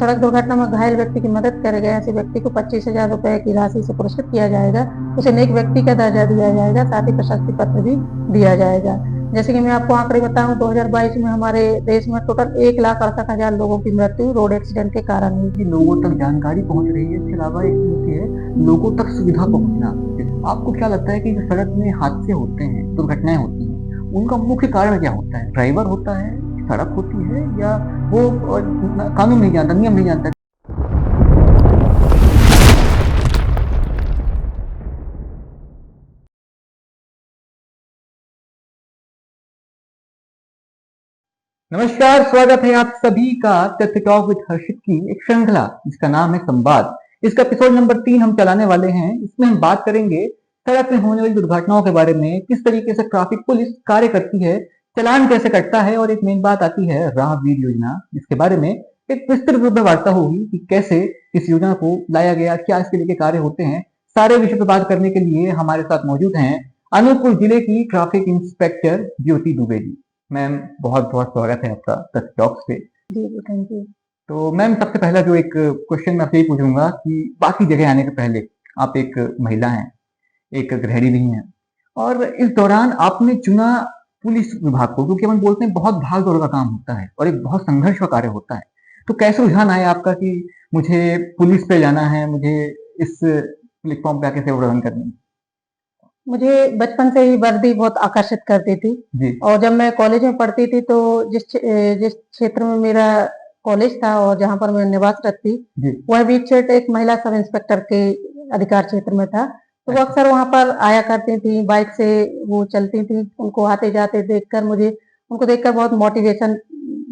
सड़क दुर्घटना में घायल व्यक्ति की मदद करेगा ऐसे व्यक्ति को 25,000 रुपए की राशि से पुरस्कृत किया जाएगा। उसे नेक व्यक्ति का दर्जा दिया जाएगा, साथ ही प्रशस्ति पत्र भी दिया जाएगा। जैसे कि मैं आपको आंकड़े बताऊं, 2022 में हमारे देश में टोटल 1,68,000 लोगों की मृत्यु रोड एक्सीडेंट के कारण हुई। कि लोगों तक जानकारी पहुंच रही है, इसके अलावा एक चीज है लोगों तक सुविधा पहुंचना। आपको क्या लगता है कि जो सड़क में हादसे होते हैं, दुर्घटनाएं होती हैं, उनका मुख्य कारण क्या होता है? ड्राइवर होता है, सड़क होती है, या वो कानून नहीं जानता, नियम नहीं जानता? नमस्कार, स्वागत है आप सभी का तथ्य टॉक विद हर्षित की एक श्रृंखला जिसका नाम है संवाद। इसका एपिसोड नंबर 3 हम चलाने वाले हैं। इसमें हम बात करेंगे सड़क में होने वाली दुर्घटनाओं के बारे में, किस तरीके से ट्रैफिक पुलिस कार्य करती है, चालान कैसे कटता है, और एक मेन बात आती है राहगीर योजना, जिसके बारे में एक विस्तृत रूप में वार्ता होगी कि कैसे इस योजना को लाया गया, क्या इसके लिए कार्य होते हैं। सारे विषय पर बात करने के लिए हमारे साथ मौजूद हैं अनूपपुर जिले की ट्रैफिक इंस्पेक्टर ज्योति दुबे जी। मैम, बहुत बहुत स्वागत है आपका तथ्य टॉक्स पे। जी जी, थैंक यू। तो मैम, सबसे पहला जो एक क्वेश्चन मैं आपसे यही पूछूंगा कि बाकी जगह आने के पहले आप एक महिला हैं, एक गृहिणी भी हैं, और इस दौरान आपने चुना पुलिस विभाग को, क्योंकि हम बोलते हैं बहुत भाग दौड़ का काम होता है और एक बहुत संघर्ष का कार्य होता है। तो कैसे रुझान आया आपका कि मुझे पुलिस पे जाना है, मुझे इस प्लेटफॉर्म पे आके सेवा प्रदान करनी है? मुझे बचपन से ही वर्दी बहुत आकर्षित करती थी। जी और जब मैं कॉलेज में पढ़ती थी तो जिस क्षेत्र में मेरा कॉलेज था और जहाँ पर मैं निवासरत थी, जी वह भी क्षेत्र एक महिला सब इंस्पेक्टर के अधिकार क्षेत्र में था। तो वो अच्छा अक्सर वहाँ पर आया करती थी, बाइक से वो चलती थी। उनको आते जाते देखकर उनको देखकर बहुत मोटिवेशन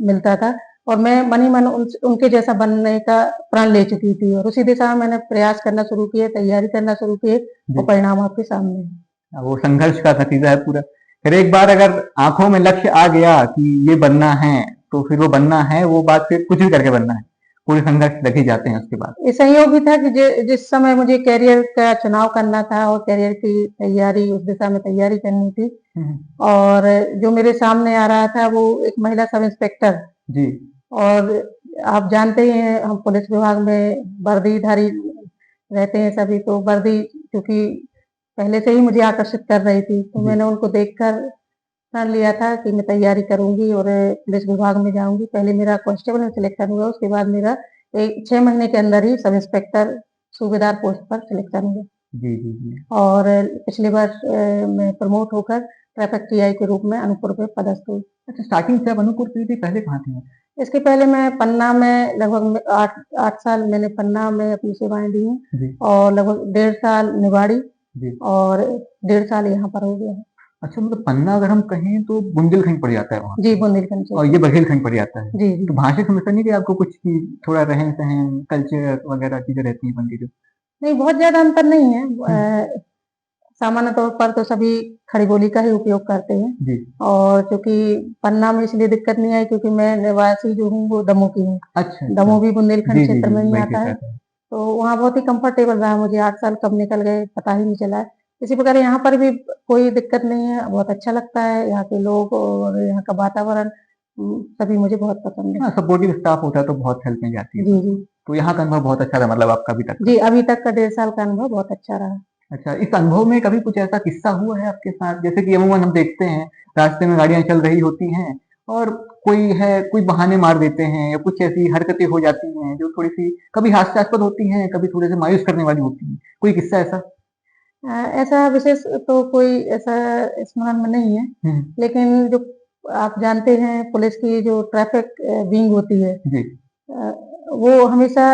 मिलता था, और मैं मन ही मन उनके जैसा बनने का प्रण ले चुकी थी, और उसी दिशा में मैंने प्रयास करना शुरू किए, तैयारी करना शुरू किए, और जी। परिणाम आपके सामने है। वो संघर्ष का नतीजा है पूरा। फिर एक बार अगर आंखों में लक्ष्य आ गया कि ये बनना है, तो फिर वो बनना है, वो बात फिर कुछ भी करके बनना है। पूरे संघर्ष लग ही जाते हैं उसके बाद। ये संयोग भी था कि जिस समय मुझे करियर का चुनाव करना था और करियर की तैयारी, उस दिशा में तैयारी करनी थी, हम्म, और जो मेरे सामने आ रहा था वो एक महिला सब इंस्पेक्टर। जी और आप जानते ही हैं, हम पुलिस विभाग में वर्दीधारी रहते हैं सभी, तो वर्दी क्योंकि पहले से ही मुझे आकर्षित कर रही थी, तो जी मैंने उनको देखकर प्रण लिया था कि मैं तैयारी करूंगी और पुलिस विभाग में जाऊंगी। पहले मेरा कांस्टेबल में सिलेक्शन हुआ, उसके बाद मेरा 6 महीने के अंदर ही सब इंस्पेक्टर सूबेदार पोस्ट पर सिलेक्शन हुआ। जी जी जी। और पिछले वर्ष मैं प्रमोट होकर ट्रैफिक टीआई के रूप में अनूपपुर में पदस्थ हुई। अच्छा, स्टार्टिंग से आप अनूपपुर की थी, पहले कहाँ थी? इसके पहले मैं पन्ना में लगभग 8 साल मैंने पन्ना में अपनी सेवाएं दी हैं, जी और लगभग 1.5 साल निवाड़ी, जी। और 1.5 साल यहाँ पर हो गया है। अच्छा, मतलब पन्ना अगर हम कहें तो बुंदेलखंड पड़ जाता है वहाँ जी, पे, बुंदेलखंड और से। ये बघेलखंड पड़ जाता है। जी जी। तो भाषा समस्या नहीं कि आपको कुछ की थोड़ा रहन सहन, कल्चर वगैरह चीजें रहती हैं बनती जो? नहीं, बहुत ज्यादा अंतर नहीं है। हम्म, सामान्य तौर पर तो सभी खड़ी बोली का ही उपयोग करते हैं, जी। और चूंकि पन्ना में इसलिए दिक्कत नहीं आई क्योंकि मैं निवासी जो हूँ वो दमोह की हूँ। अच्छा अच्छा। दमोह भी बुंदेलखंड जी जी क्षेत्र जी, में ही वही आता चीज है, रहता है। तो वहाँ बहुत ही कंफर्टेबल रहा मुझे। 8 साल कब निकल गए पता ही नहीं चला है। इसी प्रकार यहाँ पर भी कोई दिक्कत नहीं है, बहुत अच्छा लगता है यहाँ के लोग और यहाँ का वातावरण। सभी मुझे बहुत पसंद है। हाँ, सपोर्टिव स्टाफ होता है तो बहुत हेल्प मिल जाती है जी फिर जी। तो यहाँ का अनुभव बहुत अच्छा था, मतलब आपका अभी तक का। जी, अभी तक का 1.5 साल का अनुभव बहुत अच्छा रहा। अच्छा, इस अनुभव में कभी कुछ ऐसा किस्सा हुआ है आपके साथ? जैसे कि अमूमन हम देखते हैं रास्ते में गाड़ियां चल रही होती हैं और कोई बहाने मार देते हैं, या कुछ ऐसी हरकतें हो जाती हैं जो थोड़ी सी कभी हास्यास्पद होती हैं, कभी थोड़े से मायूस करने वाली होती हैं। कोई किस्सा ऐसा? ऐसा विशेष तो कोई ऐसा स्मरण में नहीं है, हम्म, लेकिन जो आप जानते हैं पुलिस की जो ट्रैफिक विंग होती है, जी अ, वो हमेशा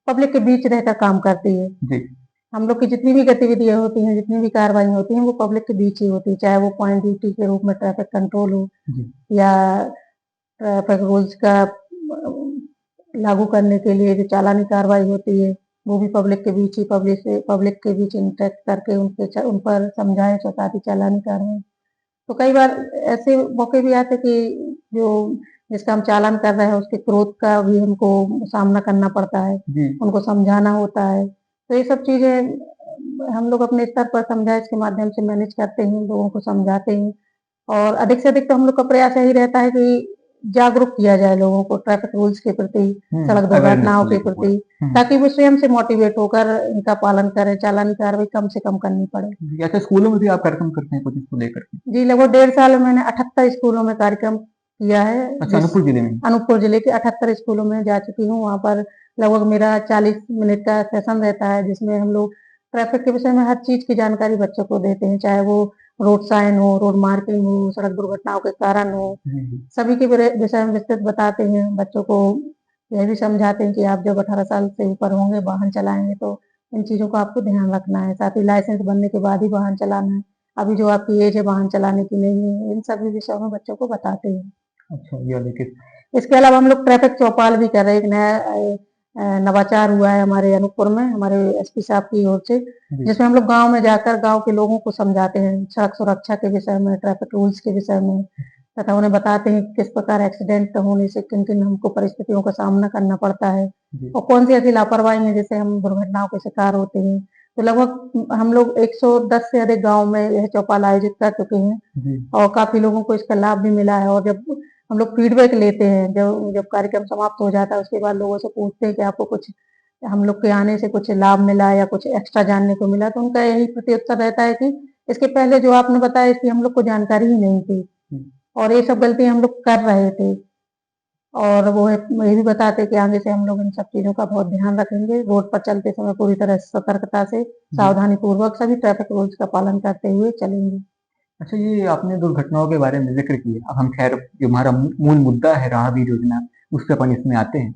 पब्लिक के बीच रहकर काम करती है। जी हम लोग की जितनी भी गतिविधियां होती हैं, जितनी भी कार्रवाई होती हैं, वो पब्लिक के बीच ही होती है, चाहे वो पॉइंट ड्यूटी के रूप में ट्रैफिक कंट्रोल हो, जी या ट्रैफिक रूल्स का लागू करने के लिए जो चालानी कार्रवाई होती है, वो भी पब्लिक के बीच ही, पब्लिक के बीच इंटरेक्ट करके उन पर समझाएं चौताती चालानी कार्रवाई। तो कई बार ऐसे मौके भी आते कि जो जिसका हम चालान कर रहे हैं उसके क्रोध का भी हमको सामना करना पड़ता है, जी। उनको समझाना होता है। तो ये सब चीजें हम लोग अपने स्तर पर समझाइश के माध्यम से मैनेज करते हैं, लोगों को समझाते हैं, और अधिक से अधिक तो हम लोग का प्रयास यही रहता है कि जागरूक किया जाए लोगों को ट्रैफिक रूल्स के प्रति, सड़क अवेयरनेस दुर्घटनाओं को के लेकर पूरा। प्रति, ताकि वो स्वयं से मोटिवेट होकर इनका पालन करें, चालानी कार्रवाई कम से कम करनी पड़े। जी, अच्छा स्कूलों में भी आप कार्यक्रम करते हैं कुछ इसको लेकर के? जी, लगभग 1.5 साल में मैंने 78 स्कूलों में कार्यक्रम किया है, अच्छा, अनूपपुर जिले में? अनूपपुर जिले के 78 स्कूलों में जा चुकी हूँ। वहाँ पर लगभग मेरा 40 मिनट का सेशन रहता है, जिसमें हम लोग ट्रैफिक के विषय में हर चीज़ की जानकारी बच्चों को देते हैं, चाहे वो रोड साइन हो, रोड मार्किंग हो, सड़क दुर्घटनाओं के कारण हो, सभी के विषय में विस्तृत बताते हैं। बच्चों को यह भी समझाते हैं कि आप जब 18 साल से ऊपर होंगे, वाहन चलाएँगे तो इन चीज़ों का आपको ध्यान रखना है। साथ ही लाइसेंस बनने के बाद ही वाहन चलाना है। अभी जो आपकी एज है वाहन चलाने की नहीं है, इन सभी विषयों में बच्चों को बताते हैं। अच्छा, ये वाले किस? इसके अलावा हम लोग ट्रैफिक चौपाल भी कर रहे हैं। एक नया नवाचार हुआ है हमारे अनूपपुर में, हमारे एसपी साहब की ओर से, जी, जिसमें हम लोग गाँव में जाकर गाँव के लोगों को समझाते हैं सड़क सुरक्षा के विषय में, ट्रैफिक रूल्स के विषय में, तथा उन्हें बताते हैं कि किस प्रकार एक्सीडेंट होने से किन-किन हमको परिस्थितियों का सामना करना पड़ता है जी। और कौन सी ऐसी लापरवाही है जिससे हम दुर्घटनाओं के शिकार होते हैं। तो लगभग हम लोग 110 से अधिक गाँव में यह चौपाल आयोजित कर चुके हैं जी, और काफ़ी लोगों को इसका लाभ भी मिला है। और जब हम लोग फीडबैक लेते हैं, जब जब कार्यक्रम समाप्त हो जाता है उसके बाद लोगों से पूछते हैं कि आपको कुछ हम लोग के आने से कुछ लाभ मिला या कुछ एक्स्ट्रा जानने को मिला, तो उनका यही प्रत्युत्तर रहता है कि इसके पहले जो आपने बताया इसकी हम लोग को जानकारी ही नहीं थी हुँ। और ये सब गलती हम लोग कर रहे थे। और वो ये भी बताते हैं कि आगे से हम लोग इन सब चीज़ों का बहुत ध्यान रखेंगे, रोड पर चलते समय पूरी तरह से सतर्कता से, जी। सावधानीपूर्वक सभी ट्रैफिक रूल्स का पालन करते हुए चलेंगे। अच्छा, ये आपने दुर्घटनाओं के बारे में ज़िक्र किया। अब हम ख़ैर जो हमारा मूल मुद्दा है राहगीर योजना, उस पे अपन इसमें आते हैं।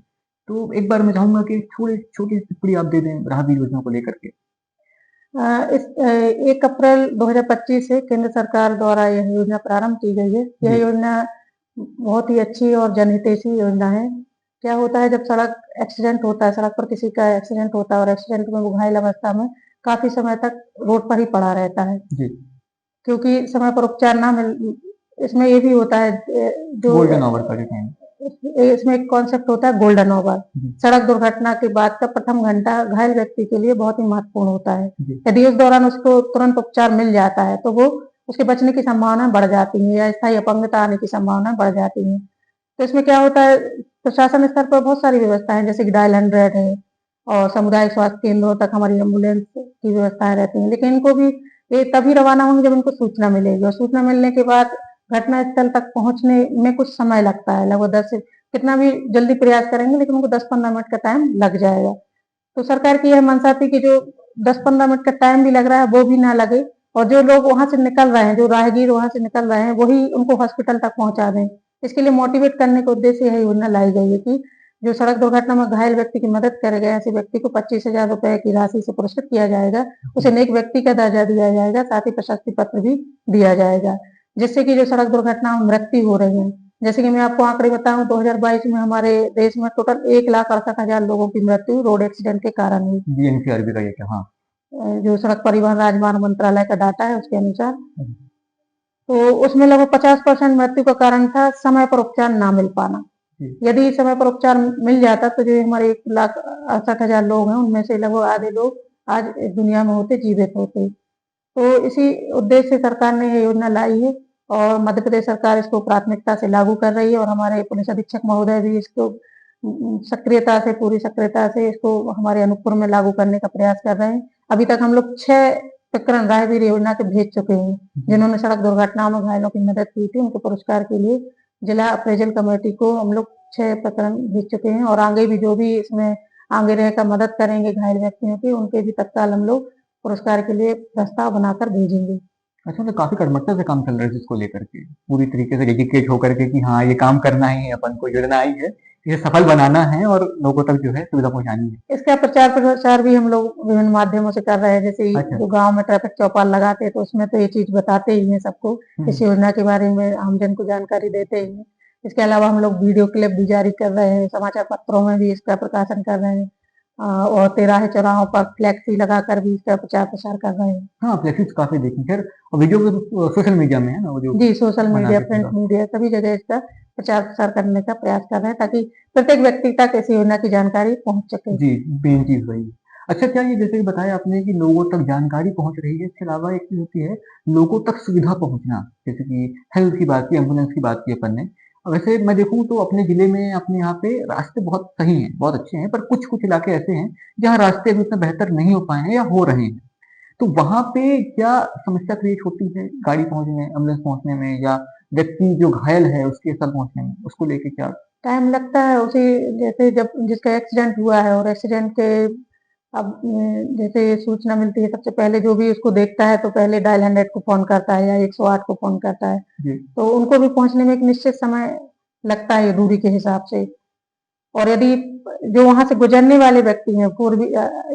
तो एक बार मैं चाहूँगा कि छोटी-सी टिप्पणी आप दे दें राहगीर योजना को लेकर के। 1 अप्रैल 2025 से केंद्र सरकार द्वारा यह योजना प्रारंभ की गई है। यह जी, योजना बहुत ही अच्छी और जनहितैषी योजना है। क्या होता है जब सड़क एक्सीडेंट होता है, सड़क पर किसी का एक्सीडेंट होता है और एक्सीडेंट में वो घायल अवस्था में काफ़ी समय तक रोड पर ही पड़ा रहता है, जी। क्योंकि समय पर उपचार ना मिल इसमें ये भी होता है जो गोल्डन आवर का जो टाइम। इसमें एक कॉन्सेप्ट होता है गोल्डन आवर। जी, सड़क दुर्घटना के बाद का प्रथम घंटा घायल व्यक्ति के लिए बहुत ही महत्वपूर्ण होता है। जी। यदि उस दौरान उसको तुरंत उपचार मिल जाता है, तो वो उसके बचने की संभावना बढ़ जाती है या स्थायी अपंगता आने की संभावना बढ़ जाती है। तो इसमें क्या होता है, प्रशासन स्तर पर बहुत सारी व्यवस्थाएँ हैं, जैसे कि डायल 100 है और सामुदायिक स्वास्थ्य केंद्रों तक हमारी एम्बुलेंस की व्यवस्थाएँ रहती हैं। लेकिन इनको भी ये तभी रवाना होंगे जब इनको सूचना मिलेगी और सूचना मिलने के बाद घटनास्थल तक पहुँचने में कुछ समय लगता है, लगभग 10 से कितना भी जल्दी प्रयास करेंगे लेकिन उनको 10-15 मिनट का टाइम लग जाएगा। तो सरकार की यह मंशा थी कि जो 10-15 मिनट का टाइम भी लग रहा है वो भी ना लगे और जो लोग वहाँ से निकल रहे हैं, जो राहगीर वहाँ से निकल रहे हैं, वही उनको हॉस्पिटल तक पहुँचा दें। इसके लिए मोटिवेट करने के उद्देश्य यह योजना लाई गई है कि जो सड़क दुर्घटना में घायल व्यक्ति की मदद करेगा, ऐसे व्यक्ति को 25,000 रुपए की राशि से पुरस्कृत किया जाएगा। उसे नेक व्यक्ति का दर्जा दिया जाएगा, साथ ही प्रशस्ति पत्र भी दिया जाएगा, जिससे कि जो सड़क दुर्घटना में मृत्यु हो रही है, जैसे कि मैं आपको आंकड़े बताऊं, 2022 में हमारे देश में टोटल 1,68,000 लोगों की मृत्यु रोड एक्सीडेंट के कारण हुई। जी, एनसीआरबी का ये क्या? हाँ। जो सड़क परिवहन राजमार्ग मंत्रालय का डाटा है उसके अनुसार, हुँ, तो उसमें लगभग 50% मृत्यु का कारण था समय पर उपचार ना मिल पाना। जी, यदि समय पर उपचार मिल जाता तो जो हमारे 1,68,000 लोग हैं उनमें से लगभग आधे लोग आज इस दुनिया में होते, जीवित होते। तो इसी उद्देश्य से सरकार ने ये योजना लाई है और मध्य प्रदेश सरकार इसको प्राथमिकता से लागू कर रही है और हमारे पुलिस अधीक्षक महोदय भी इसको सक्रियता से, पूरी सक्रियता से इसको हमारे अनूपपुर में लागू करने का प्रयास कर रहे हैं। अभी तक हम लोग 6 प्रकरण राहगीर योजना के भेज चुके हैं, जी। जिन्होंने सड़क दुर्घटनाओं में घायलों की मदद की थी। उनको पुरस्कार के लिए जिला अप्रेजल कमेटी को हम लोग 6 प्रकरण भेज चुके हैं और आगे भी जो भी इसमें आगे रहकर मदद करेंगे घायल व्यक्तियों की, उनके भी तत्काल हम लोग पुरस्कार के लिए प्रस्ताव बनाकर भेजेंगे। अच्छा, तो काफ़ी कर्मठता से काम चल रहा है इसको लेकर के। पूरी तरीके से डेडिकेट होकर के कि हाँ, ये काम करना ही है, अपन को योजना आई है, इसे सफल बनाना है और लोगों तक जो है सुविधा पहुँचानी है। इसका प्रचार-प्रसार भी हम लोग विभिन्न माध्यमों से कर रहे हैं, जैसे अच्छा। जो गाँव में ट्रैफिक चौपाल लगाते हैं, तो उसमें तो ये चीज़ बताते ही हैं सबको, हुँ, इस योजना के बारे में आमजन को जानकारी देते ही हैं। इसके अलावा हम लोग वीडियो क्लिप भी जारी कर रहे हैं, समाचार पत्रों में भी इसका प्रकाशन कर रहे हैं और तिराहे-चौराहों पर फ्लेक्सी लगाकर भी इसका प्रचार-प्रसार कर रहे हैं। हाँ, फ्लेक्सीज़ काफ़ी देखी। ख़ैर वीडियो भी सोशल मीडिया में है ना, वो जो जी, सोशल बना मीडिया, के प्रिंट पूरा। मीडिया सभी जगह इसका प्रचार-प्रसार करने का प्रयास कर रहे हैं, ताकि प्रत्येक व्यक्ति तक इस योजना की जानकारी पहुँच सके। जी, मेन चीज़ वही है। अच्छा, क्या ये जैसे कि बताया आपने कि लोगों तक जानकारी पहुँच रही है, इसके अलावा एक चीज़ होती है लोगों तक सुविधा पहुँचना, जैसे कि हेल्थ की बात की, एम्बुलेंस की बात की अपन ने। वैसे मैं देखूँ तो अपने ज़िले में अपने यहाँ पे रास्ते बहुत सही हैं, बहुत अच्छे हैं, पर कुछ-कुछ इलाके ऐसे हैं जहाँ रास्ते अभी उतने बेहतर नहीं हो पाए हैं या हो रहे हैं। तो वहाँ पे क्या समस्या क्रिएट होती है गाड़ी पहुँचने, एम्बुलेंस पहुँचने में या व्यक्ति जो घायल है उसके स्थल पहुँचने में? उसको लेके क्या टाइम लगता है उसी, जैसे जब जिसका एक्सीडेंट हुआ है और एक्सीडेंट के अब जैसे सूचना मिलती है, सबसे पहले जो भी उसको देखता है तो पहले डायल 100 को फ़ोन करता है या 108 को फ़ोन करता है। जी, तो उनको भी पहुँचने में एक निश्चित समय लगता है दूरी के हिसाब से। और यदि जो वहाँ से गुज़रने वाले व्यक्ति हैं,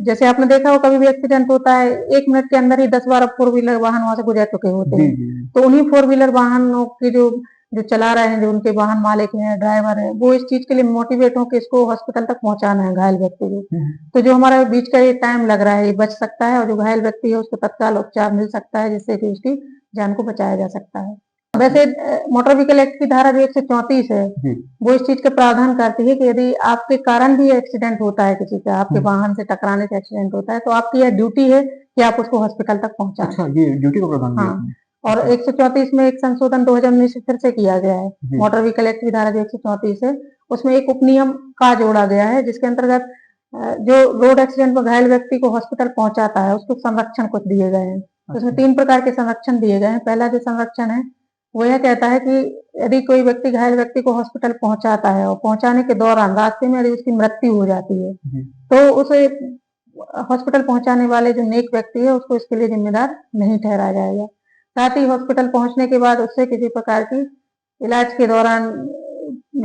जैसे आपने देखा हो कभी भी एक्सीडेंट होता है, 1 मिनट के अंदर ही 10-12 फ़ोर व्हीलर वाहन वहाँ से गुज़र चुके होते जी, हैं। जी। तो उन्हीं फ़ोर व्हीलर वाहनों के जो जो चला रहे हैं, जो उनके वाहन मालिक हैं, ड्राइवर हैं, वो इस चीज़ के लिए मोटिवेट हों कि इसको हॉस्पिटल तक पहुँचाना है घायल व्यक्ति को। हुँ, तो जो हमारा बीच का ये टाइम लग रहा है, ये बच सकता है और जो घायल व्यक्ति है उसको तत्काल उपचार मिल सकता है, जिससे कि उसकी जान को बचाया जा सकता है। वैसे मोटर व्हीकल एक्ट की धारा जो 134 है, जी, वो इस चीज़ का प्रावधान करती है कि यदि आपके कारण भी एक्सीडेंट होता है किसी का, आपके हुँ। वाहन से टकराने से एक्सीडेंट होता है, तो आपकी यह ड्यूटी है कि आप उसको हॉस्पिटल तक पहुँचाएँ। अच्छा ये ड्यूटी का प्रावधान दिया हाँ, उसमें। और अच्छा, 134 में एक संशोधन 2019 से फिर से किया गया है। जी, मोटर व्हीकल एक्ट की धारा जो 134 है, उसमें एक उपनियम का जोड़ा गया है, जिसके अंतर्गत जो रोड एक्सीडेंट में घायल व्यक्ति को हॉस्पिटल पहुँचाता है, उसको संरक्षण कुछ दिए गए हैं। तो उसमें अच्छा, 3 प्रकार के संरक्षण दिए गए हैं। पहला जो संरक्षण है, वो यह कहता है कि यदि कोई व्यक्ति घायल व्यक्ति को हॉस्पिटल पहुँचाता है और पहुँचाने के दौरान रास्ते में यदि उसकी मृत्यु हो जाती है, जी, तो उसे हॉस्पिटल पहुँचाने वाले जो नेक व्यक्ति है, उसको इसके लिए ज़िम्मेदार नहीं ठहराया जाएगा। साथ ही हॉस्पिटल पहुँचने के बाद उससे किसी प्रकार की इलाज के दौरान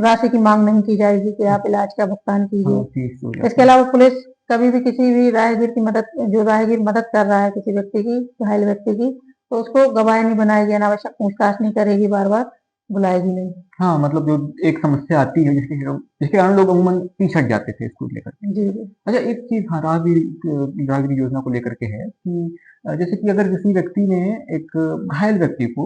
राशि की माँग नहीं की जाएगी कि आप इलाज का भुगतान हाँ, कीजिए। फीस हो इसके जाता है। अलावा पुलिस कभी भी किसी भी राहगीर मदद कर रहा है किसी व्यक्ति की, घायल व्यक्ति की, तो उसको गवाह नहीं बनाएगी, अनावश्यक पूछताछ नहीं करेगी, बार-बार बुलाएगी नहीं। हाँ, मतलब जो एक समस्या आती है जिसके कारण लोग अमूमन पीछे हट जाते थे इसको लेकर के। जी, जी। अच्छा एक चीज़ हाँ, राहगीर योजना को लेकर के है कि जैसे कि अगर किसी व्यक्ति ने एक घायल व्यक्ति को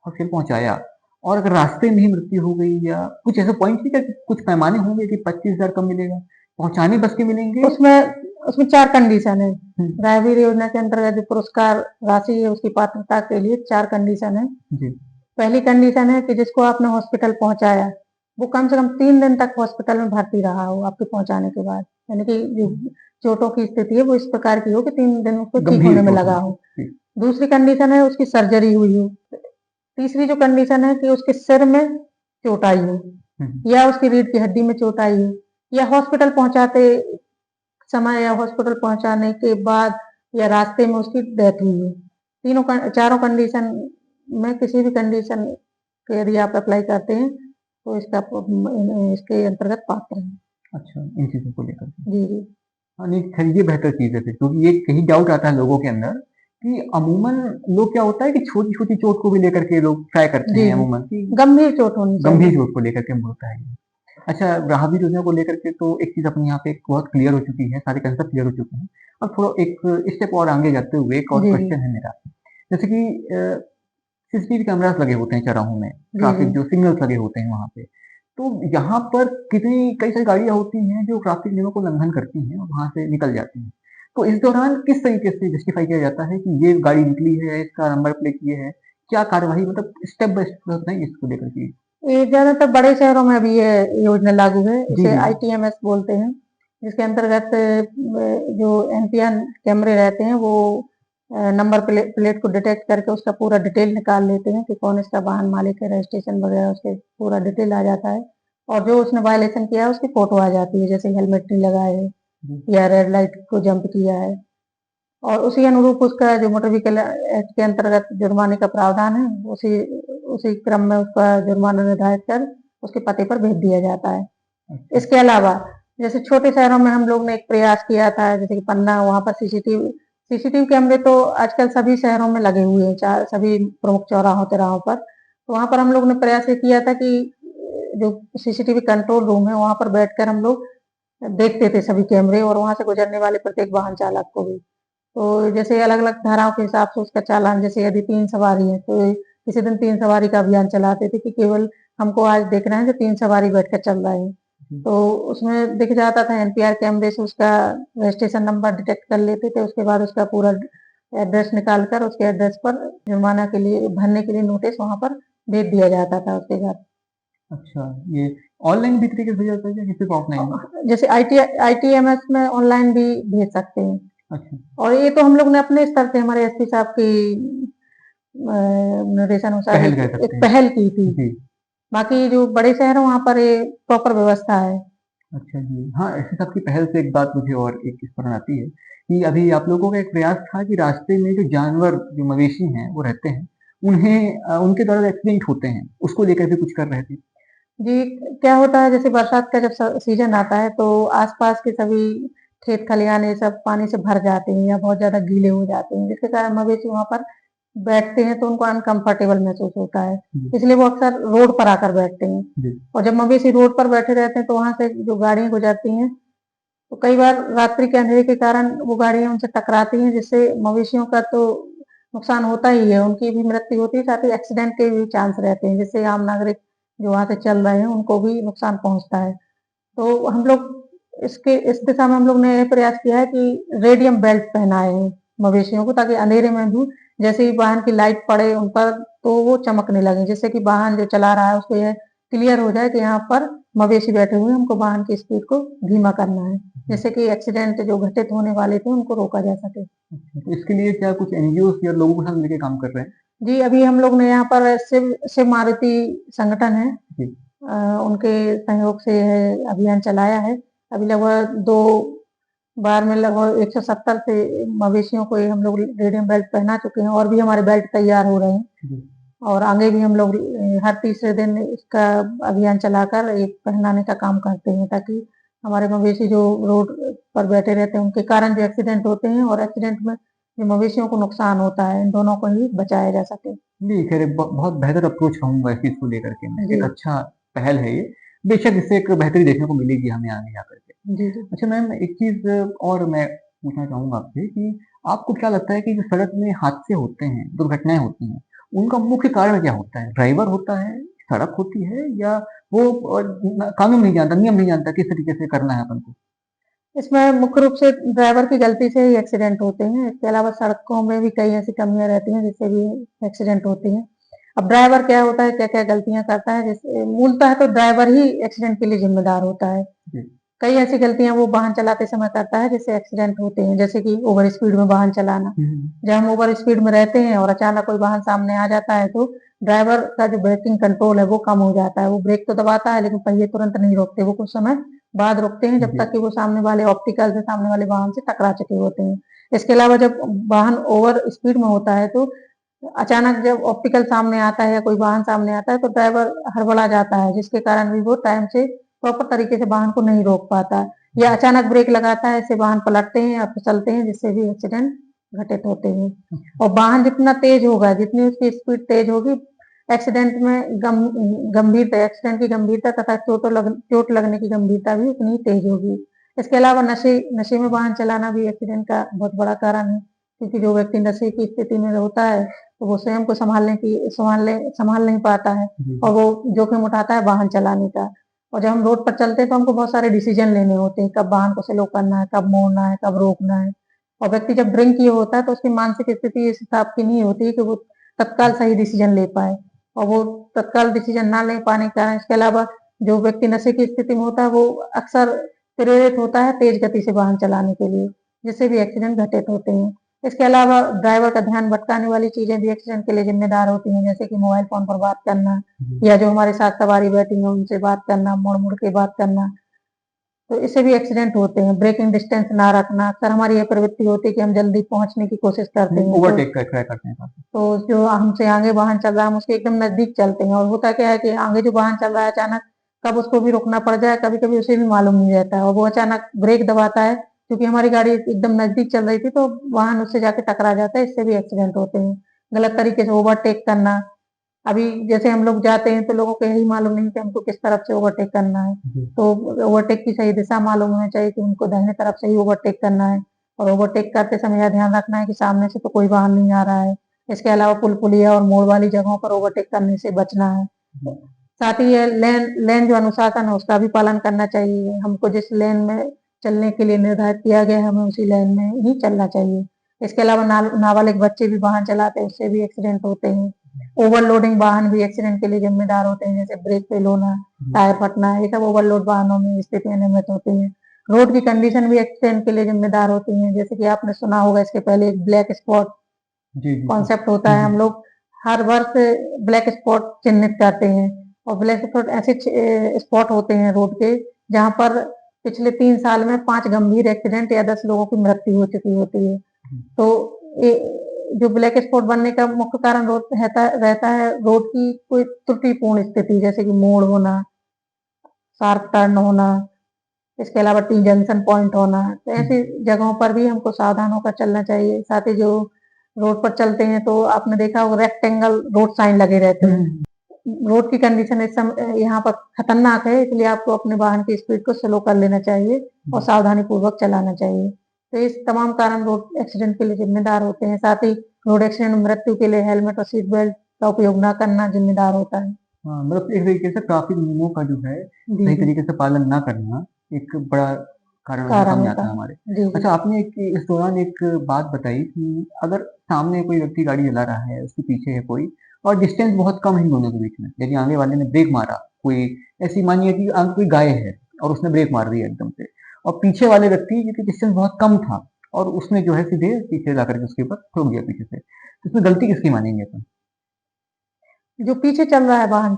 हॉस्पिटल पहुँचाया और अगर रास्ते में ही मृत्यु हो गई या कुछ ऐसे पॉइंट नहीं क्या कुछ पैमाने होंगे कि 25,000 कब मिलेगा? पहुँचाने बस के मिलेंगे? उसमें उसमें 4 कंडीशन है। हुँ, राहगीर योजना के अंतर्गत जो पुरस्कार राशि है उसकी पात्रता के लिए 4 कंडीशन है। जी, पहली कंडीशन है कि जिसको आपने हॉस्पिटल पहुँचाया, वो कम से कम 3 दिन तक हॉस्पिटल में भर्ती रहा हो आपके पहुँचाने के बाद। यानी कि जो चोटों की स्थिति है वो इस प्रकार की हो कि 3 दिन उसको ठीक गंभीर होने में चोट लगा हो। हो। जी, दूसरी कंडीशन है उसकी सर्जरी हुई हो। तीसरी जो कंडीशन है कि उसके सिर में चोट आई हो हुँ, या उसकी रीढ़ की हड्डी में चोट आई हो या हॉस्पिटल पहुँचाते समय या हॉस्पिटल पहुँचाने के बाद या रास्ते में उसकी डेथ हुई हो। चारों कंडीशन में किसी भी कंडीशन के यदि आप अप्लाई करते हैं, तो इसके अंतर्गत पात्र हैं। अच्छा इन चीज़ों को लेकर के। जी, जी। हाँ, नहीं खैर ये बेहतर चीज़ है फिर क्योंकि ये कहीं डाउट आता है लोगों के अंदर कि अमूमन लोग क्या होता है कि छोटी-छोटी चोट को भी लेकर के लोग ट्राई करते जी, हैं जी। अमूमन कि गंभीर चोट होनी गंभीर चाहिए। चोट को लेकर के होता है ये। अच्छा राहगीर योजना को लेकर के तो एक चीज़ अपने यहाँ पे बहुत क्लियर हो चुकी है, सारे कंसेप्ट क्लियर हो चुके हैं। अब थोड़ा एक स्टेप और आगे जाते हुए एक और जी, जी। क्वेश्चन है मेरा। जैसे कि सीसीटीवी कैमरास लगे होते हैं चौराहों में, जी, जी। ट्रैफिक जो सिग्नल्स लगे होते हैं वहाँ पे। तो यहाँ पर कई सारी गाड़ियाँ होती हैं जो ट्रैफिक नियमों को उल्लंघन करती हैं और वहाँ से निकल जाती हैं। तो इस दौरान किस तरीके से जस्टिफाई किया जाता है कि ये गाड़ी निकली है, इसका नंबर प्लेट ये है? क्या कार्यवाही मतलब स्टेप बाय स्टेप बताएँगे इसको लेकर के? ये ज़्यादातर बड़े शहरों में अभी ये योजना लागू है। जी, इसे जी। आईटीएमएस बोलते हैं, जिसके अंतर्गत जो एनपीआर कैमरे रहते हैं वो नंबर प्लेट को डिटेक्ट करके उसका पूरा डिटेल निकाल लेते हैं कि कौन इसका वाहन मालिक है, रजिस्ट्रेशन वगैरह उसके पूरा डिटेल आ जाता है और जो उसने वायलेशन किया है उसकी फ़ोटो आ जाती है, जैसे हेलमेट नहीं लगाए है जी, या रेड लाइट को जंप किया है। और उसी अनुरूप उसका जो मोटर व्हीकल एक्ट के अंतर्गत जुर्माने का प्रावधान है, उसी उसी क्रम में उसका जुर्माना निर्धारित कर उसके पते पर भेज दिया जाता है। अच्छा। इसके अलावा जैसे छोटे शहरों में हम लोग ने एक प्रयास किया था, जैसे कि पन्ना, वहाँ पर सीसीटीवी कैमरे तो आजकल सभी शहरों में लगे हुए हैं, सभी प्रमुख चौराहों-तिराहों पर। तो वहाँ पर हम लोग ने प्रयास ये किया था कि जो सीसीटीवी कंट्रोल रूम है, वहाँ पर बैठकर हम लोग देखते थे सभी कैमरे और वहाँ से गुजरने वाले प्रत्येक वाहन चालक को भी। तो जैसे अलग-अलग धाराओं के हिसाब से उसका चालान, जैसे यदि 3 सवारी हैं, तो किसी दिन 3 सवारी का अभियान चलाते थे कि केवल हमको आज देखना है कि 3 सवारी बैठकर चल रहे हैं। जी, तो उसमें दिख जाता था, एनपीआर कैमरे से उसका रजिस्ट्रेशन नंबर डिटेक्ट कर लेते थे, उसके बाद उसका पूरा एड्रेस निकाल कर उसके एड्रेस पर जुर्माना के लिए भरने के लिए नोटिस वहाँ पर भेज दिया जाता था उसके घर। अच्छा, ये ऑनलाइन भी तरीके से भेजा जाता है क्या, कि सिर्फ ऑफलाइन? जैसे आईटीएमएस में ऑनलाइन भी भेज सकते हैं। अच्छा। और ये तो हम लोग ने अपने स्तर से हमारे एसपी साहब की निर्देशानुसार पहल एक, कह एक सकते हैं। पहल की थी। जी। बाकी जो बड़े शहर हैं वहाँ पर ये प्रॉपर व्यवस्था है। अच्छा जी। हाँ, ऐसे सबकी पहल से एक बात मुझे और एक स्मरण आती है कि अभी आप लोगों का एक प्रयास था कि रास्ते में जो जानवर, जो मवेशी हैं, वो रहते हैं, उन्हें उनके द्वारा एक्सीडेंट होते हैं, उसको लेकर भी कुछ कर रहे थे। जी, क्या होता है जैसे बरसात का जब सीजन आता है तो आसपास के सभी खेत खलिहान ये सब पानी से भर जाते हैं या बहुत ज्यादा गीले हो जाते हैं, जिसके कारण मवेशी वहां पर बैठते हैं तो उनको अनकंफर्टेबल महसूस होता है। जी, इसलिए वो अक्सर रोड पर आकर बैठते हैं। जी, और जब मवेशी रोड पर बैठे रहते हैं तो वहां से जो गाड़ियां गुजरती हैं तो कई बार रात्रि के अंधेरे के कारण वो गाड़ियां उनसे टकराती हैं, जिससे मवेशियों का तो नुकसान होता ही है, उनकी भी मृत्यु होती है, साथ ही एक्सीडेंट के भी चांस रहते हैं, जिससे आम नागरिक जो वहां से चल रहे हैं उनको भी नुकसान पहुंचता है। तो हम लोग इस दिशा में हम लोग ने ये प्रयास किया है कि रेडियम बेल्ट पहनाए हैं मवेशियों को, ताकि अंधेरे में भी जैसे ही वाहन की लाइट पड़े उन पर तो वो चमकने लगे, जिससे कि वाहन जो चला रहा है उसको यह क्लियर हो जाए कि यहाँ पर मवेशी बैठे हुए हैं, हमको वाहन की स्पीड को धीमा करना है, जी। जिससे कि एक्सीडेंट जो घटित होने वाले थे उनको रोका जा सके। अच्छा, तो इसके लिए क्या कुछ एनजीओ या लोगों के साथ मिलके काम कर रहे हैं? जी, अभी हम लोग ने यहाँ पर शिव शिव मारुति संगठन है, जी, उनके सहयोग से यह अभियान चलाया है। अभी लगभग 2 बार में लगभग 170 से मवेशियों को ये हम लोग रेडियम बेल्ट पहना चुके हैं और भी हमारे बेल्ट तैयार हो रहे हैं। जी। और आगे भी हम लोग हर तीसरे दिन इसका अभियान चलाकर ये पहनाने का काम करते हैं, ताकि हमारे मवेशी जो रोड पर बैठे रहते हैं उनके कारण जो एक्सीडेंट होते हैं और एक्सीडेंट में जो मवेशियों को नुकसान होता है, इन दोनों को ही बचाया जा सके। जी, खैर एक बहुत बेहतर अप्रोच कहूँगा इस चीज़ को लेकर के मैं। जी, एक अच्छा पहल है ये। बेशक इससे एक बेहतरी देखने को मिलेगी हमें आगे जाकर के। जी, जी। अच्छा मैम, एक चीज़ और मैं पूछना चाहूँगा आपसे कि आपको क्या लगता है कि जो सड़क में हादसे होते हैं, दुर्घटनाएँ होती हैं, उनका मुख्य कारण क्या होता है? ड्राइवर होता है, सड़क होती है, या वो कानून नहीं जानता, नियम नहीं जानता किस तरीके से करना है अपन को? इसमें मुख्य रूप से ड्राइवर की गलती से ही एक्सीडेंट होते हैं। इसके अलावा सड़कों में भी कई ऐसी कमियाँ रहती हैं जिससे भी एक्सीडेंट होते हैं। अब ड्राइवर क्या होता है, क्या-क्या गलतियाँ करता है, जैसे मूलतः तो ड्राइवर ही एक्सीडेंट के लिए ज़िम्मेदार होता है। जी। कई ऐसी गलतियाँ वो वाहन चलाते समय करता है जिससे एक्सीडेंट होते हैं, जैसे कि ओवर स्पीड में वाहन चलाना। हुँ, हुँ। जब हम ओवर स्पीड में रहते हैं और अचानक कोई वाहन सामने आ जाता है तो ड्राइवर का जो ब्रेकिंग कंट्रोल है वो कम हो जाता है। वो ब्रेक तो दबाता है लेकिन पहिए तुरंत नहीं रोकते, वो कुछ समय बाद रुकते हैं जब जी। तक कि वो सामने वाले ऑप्टिकल से सामने वाले वाहन से टकरा चुके होते हैं। इसके अलावा जब वाहन ओवर स्पीड में होता है तो अचानक जब ऑप्टिकल सामने आता है या कोई वाहन सामने आता है तो ड्राइवर हड़बड़ा जाता है, जिसके कारण भी वो टाइम से प्रॉपर तरीके से वाहन को नहीं रोक पाता, या अचानक ब्रेक लगाता है, इससे वाहन पलटते हैं या फिसलते हैं, जिससे भी एक्सीडेंट घटित होते हैं। और वाहन जितना तेज होगा, जितनी उसकी स्पीड तेज होगी, एक्सीडेंट में गंभीरता, एक्सीडेंट की गंभीरता तथा चोट लगने की गंभीरता भी उतनी ही तेज होगी। इसके अलावा नशे नशे में वाहन चलाना भी एक्सीडेंट का बहुत बड़ा कारण है, क्योंकि जो व्यक्ति नशे की स्थिति में होता है तो वो स्वयं को संभाल नहीं पाता है जी, और वो जोखिम उठाता है वाहन चलाने का। और जब हम रोड पर चलते हैं तो हमको बहुत सारे डिसीजन लेने होते हैं, कब वाहन को स्लो करना है, कब मोड़ना है, कब रोकना है। और व्यक्ति जब ड्रिंक किए होता है तो उसकी मानसिक स्थिति इस हिसाब की नहीं होती है कि वो तत्काल सही डिसीजन ले पाए, और वो तत्काल डिसीजन ना ले पाने के कारण, इसके अलावा जो व्यक्ति नशे की स्थिति में होता है वो अक्सर प्रेरित होता है तेज गति से वाहन चलाने के लिए, जिससे भी एक्सीडेंट घटित होते हैं। इसके अलावा ड्राइवर का ध्यान भटकाने वाली चीजें भी एक्सीडेंट के लिए जिम्मेदार होती हैं, जैसे कि मोबाइल फोन पर बात करना जी। या जो हमारे साथ सवारी बैठी है उनसे बात करना, मुड़-मुड़ के बात करना, तो इससे भी एक्सीडेंट होते हैं। ब्रेकिंग डिस्टेंस ना रखना, अक्सर हमारी ये प्रवृत्ति होती है कि हम जल्दी पहुँचने की कोशिश करते हैं, ओवरटेक का ट्राई करते हैं काफ़ी। तो जो हमसे आगे वाहन चल रहा है हम उसके एकदम नज़दीक चलते हैं और होता क्या है कि आगे जो वाहन चल रहा है अचानक कब उसको भी रुकना पड़ जाए, कभी-कभी उसे भी मालूम नहीं रहता है और वो अचानक ब्रेक दबाता है, क्योंकि हमारी गाड़ी एकदम नज़दीक चल रही थी तो वाहन उससे जाके टकरा जाता है, इससे भी एक्सीडेंट होते हैं। गलत तरीके से ओवरटेक करना, अभी जैसे हम लोग जाते हैं तो लोगों को यही मालूम नहीं कि हमको किस तरफ से ओवरटेक करना है। जी। तो ओवरटेक की सही दिशा मालूम होनी चाहिए कि उनको दाहिने तरफ से ही ओवरटेक करना है और ओवरटेक करते समय यह ध्यान रखना है कि सामने से तो कोई वाहन नहीं आ रहा है। इसके अलावा पुल-पुलिया और मोड़ वाली जगहों पर ओवरटेक करने से बचना है। जी। साथ ही ये लेन लेन जो अनुशासन है उसका भी पालन करना चाहिए। हमको जिस लेन में चलने के लिए निर्धारित किया गया है हमें उसी लेन में ही चलना चाहिए। इसके अलावा नाबालिग बच्चे भी वाहन चलाते हैं उससे भी एक्सीडेंट होते हैं। ओवरलोडिंग वाहन भी एक्सीडेंट के लिए जिम्मेदार होते हैं, जैसे ब्रेक फेल होना, टायर फटना, ये सब ओवरलोड वाहनों में स्थितियां निर्मित होती हैं। रोड की कंडीशन भी एक्सीडेंट के लिए जिम्मेदार होती हैं, जैसे कि आपने सुना होगा इसके पहले एक ब्लैक स्पॉट जी जी कॉन्सेप्ट होता है। हम लोग हर वर्ष ब्लैक स्पॉट चिन्हित करते हैं, और ब्लैक स्पॉट ऐसे स्पॉट होते हैं रोड के जहां पर पिछले 3 साल में 5 गंभीर एक्सीडेंट या 10 लोगों की मृत्यु हो चुकी होती है। तो जो ब्लैक स्पॉट बनने का मुख्य कारण रोड रहता है रोड की कोई त्रुटिपूर्ण स्थिति, जैसे कि मोड़ होना, शार्प टर्न होना, इसके अलावा टी जंक्शन पॉइंट होना। तो ऐसी जगहों पर भी हमको सावधान होकर चलना चाहिए। साथ ही जो रोड पर चलते हैं तो आपने देखा होगा रेक्टेंगल रोड साइन लगे रहते हैं। रोड की कंडीशन इस समय यहाँ पर खतरनाक है, इसलिए आपको अपने वाहन की स्पीड को स्लो कर लेना चाहिए और सावधानी पूर्वक चलाना चाहिए। तो इस तमाम कारण रोड एक्सीडेंट के लिए जिम्मेदार होते हैं। साथ ही रोड एक्सीडेंट में मृत्यु के लिए हेलमेट और सीट बेल्ट का उपयोग न करना जिम्मेदार होता है। हाँ, मतलब एक तरीके से ट्रैफिक नियमों का जो है जी सही जी तरीके से पालन ना करना एक बड़ा कारण उसमें कारण सामने होता आता है है। हमारे। जी जी अच्छा, आपने एक इस दौरान एक बात बताई कि अगर सामने कोई व्यक्ति गाड़ी चला रहा है, उसके पीछे है कोई और डिस्टेंस बहुत कम है इन दोनों के बीच में, यदि आगे वाले ने ब्रेक मारा, कोई ऐसी मानिए कि आगे कोई गाय है और उसने ब्रेक मार दिया एकदम से, और पीछे वाले व्यक्ति क्योंकि डिस्टेंस बहुत कम था और उसने जो है सीधे पीछे जाकर के उसके ऊपर ठोक दिया पीछे से, तो इसमें गलती किसकी मानेंगे अपन? जो पीछे चल रहा है वाहन,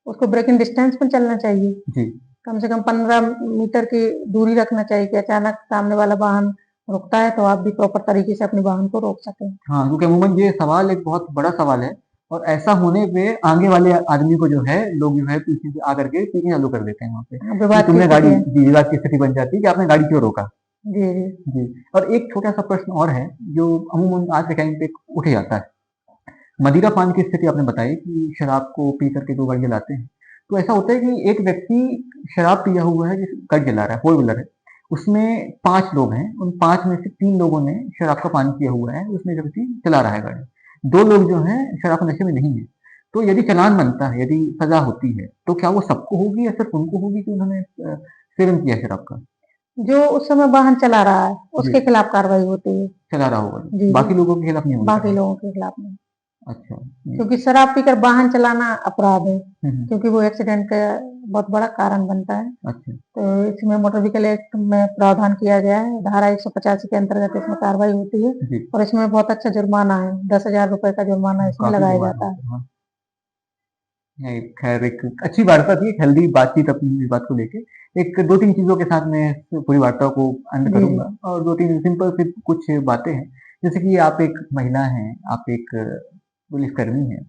उसको ब्रेकिंग डिस्टेंस में चलना चाहिए। जी। कम से कम 15 मीटर की दूरी रखना चाहिए कि अचानक सामने वाला वाहन रुकता है तो आप भी प्रॉपर तरीके से अपने वाहन को रोक सकें। हाँ, क्योंकि अमूमन ये सवाल एक बहुत बड़ा सवाल है और ऐसा होने पे आगे वाले आदमी को जो है लोग जो है पीछे से आकर के पीछे चालू कर देते हैं वहाँ पे कि विवाद की तुमने स्थिति गाड़ी है। जी विवाद की स्थिति बन जाती है कि आपने गाड़ी क्यों रोका। जी जी जी। और एक छोटा सा प्रश्न और है जो अमूमन आज के टाइम पे उठ जाता है। मदिरा पान की स्थिति आपने बताई कि शराब को पी करके दो गाड़ी चलाते हैं, तो ऐसा होता है कि एक व्यक्ति शराब पिया हुआ है, गाड़ी चला रहा है, फोर व्हीलर है, उसमें 5 लोग हैं, उन 5 में से 3 लोगों ने शराब का पान किया हुआ है, उसमें जो व्यक्ति चला रहा है गाड़ी, 2 लोग जो हैं शराब के नशे में नहीं है। तो यदि चालान बनता है, यदि सजा होती है, तो क्या वो सबको होगी या सिर्फ उनको होगी कि उन्होंने सेवन किया शराब का? जो उस समय वाहन चला रहा है जी। उसके खिलाफ कार्रवाई होती है। चला रहा होगा, जी जी बाकी लोगों के खिलाफ नहीं होगी बाकी कार्रवाई। लोगों के खिलाफ नहीं, अच्छा। जी। क्योंकि शराब पीकर वाहन चलाना अपराध है, हम्म, क्योंकि वो एक्सीडेंट का बहुत बड़ा कारण बनता है। अच्छा। तो इसमें मोटर व्हीकल एक्ट में प्रावधान किया गया है, धारा 185 के अंतर्गत इसमें कार्रवाई होती है जी। और इसमें बहुत अच्छा जुर्माना है, 10,000 रुपए का जुर्माना इसमें काफी लगाया जुर्माना जाता है। होता है, हाँ। नहीं, खैर एक अच्छी वार्ता थी, एक हेल्दी बातचीत अपनी इस बात को लेके। एक 2-3 चीज़ों के साथ मैं इस पूरी वार्ता को अंत जी जी करूँगा और 2-3 सिंपल सी कुछ बातें हैं। जैसे कि आप एक महिला हैं, आप एक पुलिसकर्मी हैं,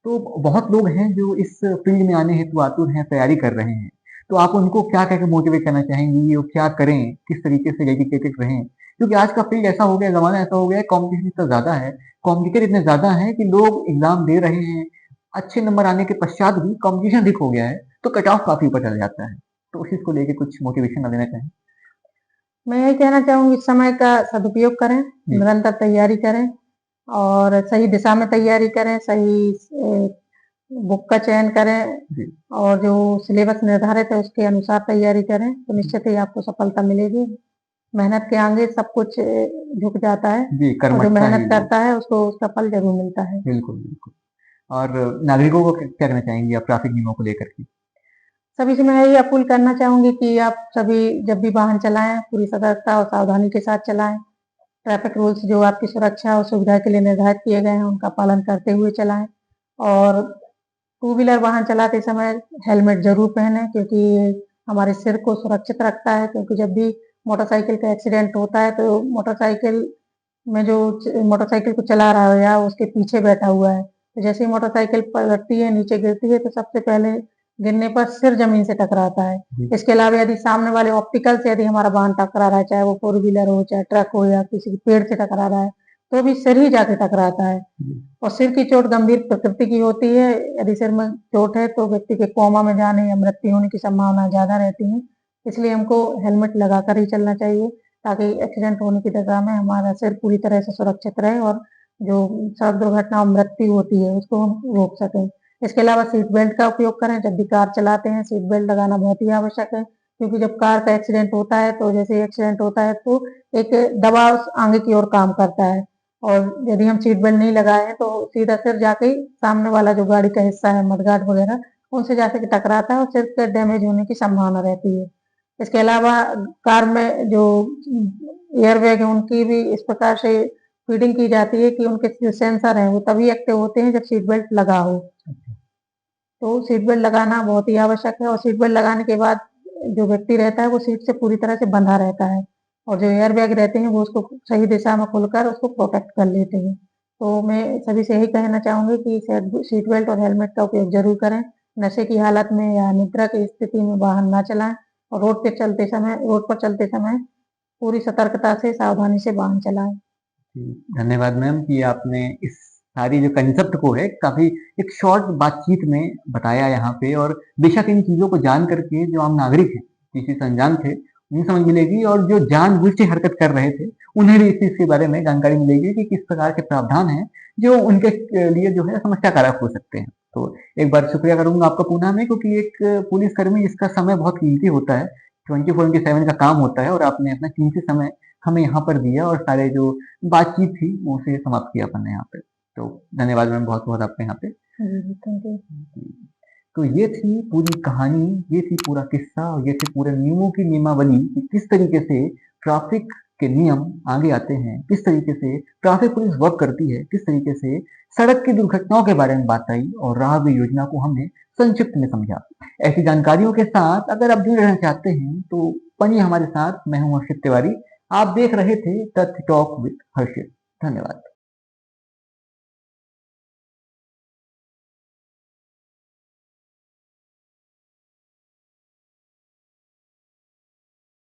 तो बहुत लोग हैं जो इस फील्ड में आने हेतु आतुर हैं, तैयारी कर रहे हैं। तो आप उनको क्या कह के मोटिवेट करना चाहेंगी? वो क्या करें? किस तरीके से डेडिकेटेड रहें? क्योंकि आज का फील्ड ऐसा हो गया है, ज़माना ऐसा हो गया है, कॉम्पिटिशन इतना ज़्यादा है, कॉम्पिटिटर इतने ज़्यादा हैं कि लोग एग्ज़ाम दे रहे हैं, अच्छे नंबर आने के पश्चात भी कॉम्पिटिशन अधिक हो गया है, तो कट ऑफ काफ़ी ऊपर चला जाता है। तो उस चीज़ को लेके कुछ मोटिवेशन आप देना चाहें? मैं यही कहना चाहूंगी, समय का सदुपयोग करें, जी। निरंतर तैयारी करें और सही दिशा में तैयारी करें, सही बुक का चयन करें जी। और जो सिलेबस निर्धारित है उसके अनुसार तैयारी करें तो निश्चित ही आपको सफलता मिलेगी। मेहनत के आगे सब कुछ झुक जाता है जी, और जो कर्मठता ही मेहनत वो करता है उसको उसका फल जरूर मिलता है। बिल्कुल, बिल्कुल। और नागरिकों को क्या कहना चाहेंगी आप ट्रैफिक नियमों को लेकर के? सभी से मैं यही अपील करना चाहूंगी कि आप सभी जब भी वाहन चलाएं पूरी सतर्कता और सावधानी के साथ चलाएं। ट्रैफिक रूल्स जो आपकी सुरक्षा और सुविधा के लिए निर्धारित किए गए हैं उनका पालन करते हुए चलाएं और टू व्हीलर वाहन चलाते समय हेलमेट जरूर पहने, क्योंकि ये हमारे सिर को सुरक्षित रखता है। क्योंकि जब भी मोटरसाइकिल का एक्सीडेंट होता है तो मोटरसाइकिल में जो मोटरसाइकिल को चला रहा है या उसके पीछे बैठा हुआ है, तो जैसे ही मोटरसाइकिल पलटती है नीचे गिरती है तो सबसे पहले गिरने पर सिर जमीन से टकराता है। जी। इसके अलावा यदि सामने वाले ऑप्टिकल से यदि हमारा वाहन टकरा रहा है, चाहे वो फोर व्हीलर हो चाहे ट्रक हो या किसी पेड़ से टकरा रहा है, तो भी सिर ही जाके टकराता है। जी। और सिर की चोट गंभीर प्रकृति की होती है, यदि सिर में चोट है तो व्यक्ति के कोमा में जाने या मृत्यु होने की संभावना ज्यादा रहती है। इसलिए हमको हेलमेट लगाकर ही चलना चाहिए ताकि एक्सीडेंट होने की दशा में हमारा सिर पूरी तरह से सुरक्षित रहे और जो सड़क दुर्घटना और मृत्यु होती है उसको हम रोक सकें। इसके अलावा सीट बेल्ट का उपयोग करें, जब भी कार चलाते हैं सीट बेल्ट लगाना बहुत ही आवश्यक है, क्योंकि जब कार का एक्सीडेंट होता है तो जैसे ही एक्सीडेंट होता है तो एक दबाव आगे की ओर काम करता है और यदि हम सीट बेल्ट नहीं लगाए हैं तो सीधा सिर जाके ही सामने वाला जो गाड़ी का हिस्सा है, मडगार्ड वगैरह, उनसे जाके के टकराता है और सिर के डैमेज होने की संभावना रहती है। इसके अलावा कार में जो एयर बैग है उनकी भी इस प्रकार से फीडिंग की जाती है कि उनके जो सेंसर हैं वो तभी एक्टिव होते हैं जब सीट बेल्ट लगा हो। तो सीट बेल्ट लगाना बहुत ही आवश्यक है और सीट बेल्ट लगाने के बाद जो व्यक्ति रहता है वो सीट से पूरी तरह से बंधा रहता है और जो एयर बैग रहते हैं वो उसको सही दिशा में खुलकर उसको प्रोटेक्ट कर लेते हैं। तो मैं सभी से यही कहना चाहूंगी कि सीट बेल्ट और हेलमेट का उपयोग जरूर करें। नशे की हालत में या निद्रा की स्थिति में वाहन ना चलाएं और रोड पर चलते समय पूरी सतर्कता से सावधानी से वाहन चलाएं। धन्यवाद मैम कि आपने इस सारी जो कंसेप्ट को है काफी एक शॉर्ट बातचीत में बताया यहाँ पे। और बेशक इन चीजों को जान करके जो आम नागरिक हैं, किसी से अनजान थे, उन्हें समझ मिलेगी, और जो जानबूझ के हरकत कर रहे थे उन्हें भी इस चीज के बारे में जानकारी मिलेगी कि किस प्रकार के प्रावधान हैं जो उनके लिए जो है समस्या कारक हो सकते हैं। तो एक बार शुक्रिया करूंगा आपका पुनः में, क्योंकि एक पुलिसकर्मी जिसका समय बहुत कीमती होता है, 24/7 का काम होता है, और आपने अपना कीमती समय हमें यहाँ पर दिया और सारे जो बातचीत थी वो उसे समाप्त किया अपन ने यहाँ पे। तो धन्यवाद मैम, बहुत बहुत आपका यहाँ पे। Thank you. तो ये थी पूरी कहानी, ये थी पूरा किस्सा, और ये थी पूरे नियमों की नियमावली कि किस तरीके से ट्रैफिक के नियम आगे आते हैं, किस तरीके से ट्रैफिक पुलिस वर्क करती है, किस तरीके से सड़क की दुर्घटनाओं के बारे में बात आई और राहवी योजना को हमने संक्षिप्त में समझा। ऐसी जानकारियों के साथ अगर आप जुड़े रहना चाहते हैं तो बनिए हमारे साथ। मैं हूं हर्षित तिवारी, आप देख रहे थे तथ्य टॉक विद हर्षित। धन्यवाद।